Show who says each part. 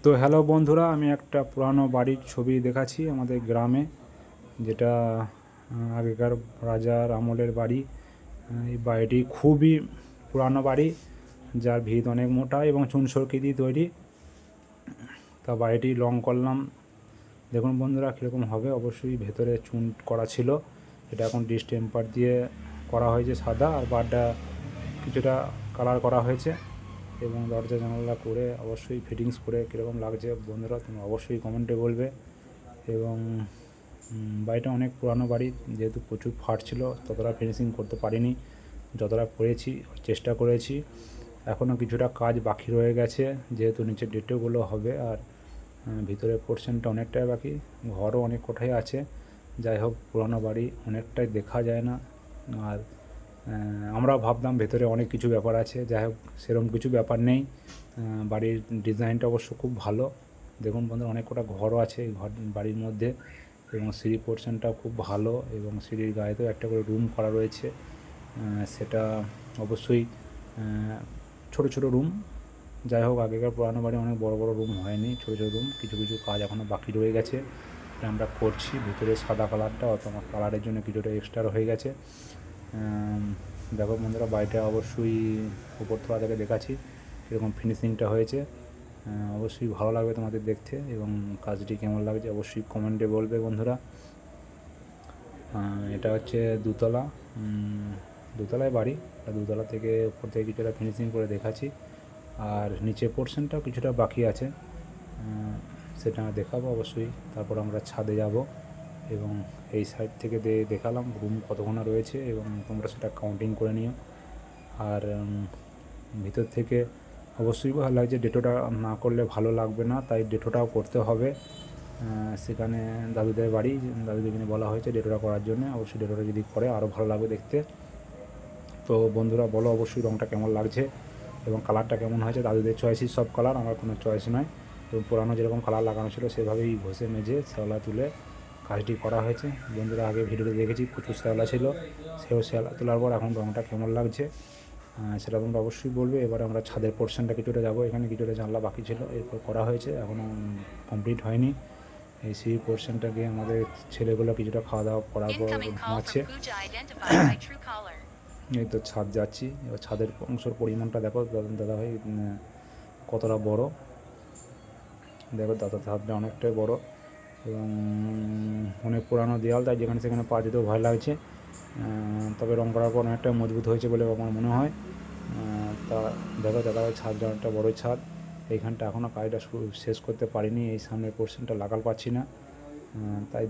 Speaker 1: তো হ্যালো বন্ধুরা, আমি একটা পুরানো বাড়ির ছবি দেখাচ্ছি আমাদের গ্রামে, যেটা আগেকার রাজার আমলের বাড়ি। এই বাড়িটি খুবই পুরানো বাড়ি, যার ভিত অনেক মোটা এবং চুনসরকি দিয়ে তৈরি। তা বাড়িটি রং করলাম, দেখুন বন্ধুরা কীরকম হবে। অবশ্যই ভেতরে চুন করা ছিল, এটা এখন ডিসটেম্পার দিয়ে করা হয়েছে সাদা, আর বারটা কিছুটা কালার করা হয়েছে এবং দরজা জানালা করে অবশ্যই ফিটিংস করে কীরকম লাগছে বন্ধুরা তুমি অবশ্যই কমেন্টে বলবে। এবং বাড়িটা অনেক পুরানো বাড়ি, যেহেতু প্রচুর ফাট ছিল, ততটা ফিনিশিং করতে পারিনি, যতটা করেছি চেষ্টা করেছি। এখনও কিছুটা কাজ বাকি রয়ে গেছে, যেহেতু নিচের ডেটেগুলো হবে, আর ভিতরের পোর্শনটা অনেকটাই বাকি, ঘরও অনেক কোঠায় আছে। যাই হোক, পুরানো বাড়ি অনেকটাই দেখা যায় না, আর আমরা ভাবলাম ভেতরে অনেক কিছু ব্যাপার আছে। যাই হোক, সেরকম কিছু ব্যাপার নেই। বাড়ির ডিজাইনটা অবশ্য খুব ভালো। দেখুন বন্ধুরা, অনেক কটা ঘরও আছে এই বাড়ির মধ্যে, এবং সিঁড়ি পোর্শনটাও খুব ভালো, এবং সিঁড়ির গায়েতেও একটা করে রুম করা রয়েছে। সেটা অবশ্যই ছোট ছোট রুম। যাই হোক, আগেকার পুরানো বাড়ি অনেক বড় বড় রুম হয়নি, ছোট ছোট রুম। কিছু কিছু কাজ এখনও বাকি রয়ে গেছে, এটা আমরা করছি। ভিতরে সাদা কালারটা অথবা কালারের জন্য কিছুটা এক্সট্রা হয়ে গেছে। দেখো বন্ধুরা, বাড়িটা অবশ্যই উপরতলা থেকে দেখাচ্ছি কীরকম ফিনিশিংটা হয়েছে। অবশ্যই ভালো লাগবে তোমাদের দেখতে, এবং কাজটি কেমন লাগছে অবশ্যই কমেন্টে বলবে বন্ধুরা। এটা হচ্ছে দুতলায় বাড়ি। দুতলা থেকে উপর থেকে কিছুটা ফিনিশিং করে দেখাচ্ছি, আর নিচে পোর্শনটাও কিছুটা বাকি আছে, সেটা দেখাবো অবশ্যই। তারপর আমরা ছাদে যাব, এবং এই সাইড থেকে দেখালাম রুম কতক্ষণ রয়েছে, এবং তোমরা সেটা কাউন্টিং করে নিও। আর ভিতর থেকে অবশ্যই ভালো লাগছে। ডেটোটা না করলে ভালো লাগবে না, তাই ডেটোটাও করতে হবে। সেখানে দাদুদের বাড়ি, দাদুদেরকে বলা হয়েছে ডেটোটা করার জন্য। অবশ্যই ডেটোটা যদি করে আরও ভালো লাগবে দেখতে। তো বন্ধুরা বলো অবশ্যই রঙটা কেমন লাগছে এবং কালারটা কেমন হয়েছে। দাদুদের চয়েসই সব কালার, আমার কোনো চয়েস নয়। এবং পুরানো যেরকম কালার লাগানো ছিল সেভাবেই ঘষে মেজে শ্যাওলা তুলে কাজটি করা হয়েছে। বন্ধুরা আগে ভিডিওতে দেখেছি প্রচুর শ্যাওলা ছিল, সেও শ্যাওলা তোলার পর এখন রঙটা কেমন লাগছে সেটা তোমরা অবশ্যই বলবে। এবার আমরা ছাদের পোর্শনটা কিছুটা যাবো, এখানে কিছুটা জানলা বাকি ছিল, এরপর করা হয়েছে, এখনও কমপ্লিট হয়নি। এই সেই পোর্শনটা গিয়ে আমাদের ছেলেগুলো কিছুটা খাওয়া দাওয়া করার পর ঘুমাচ্ছে। এই তো ছাদ যাচ্ছি, এবার ছাদের অংশের পরিমাণটা দেখো দাদা ভাই কতটা বড়। দেখো দাদা ছাদটা অনেকটাই বড়, এবং অনেক পুরানো দেওয়াল, তাই যেখানে সেখানে পা দিতেও ভয় লাগছে। তবে রং করার পর অনেকটা মজবুত হয়েছে বলে আমার মনে হয়। তা দেখো দাদা ভাই ছাদটা অনেকটা বড়োই ছাদ। এইখানটা এখনও কাজটা শেষ করতে পারিনি, এই সামনের পোর্শনটা লাগাল পাচ্ছি না, তাই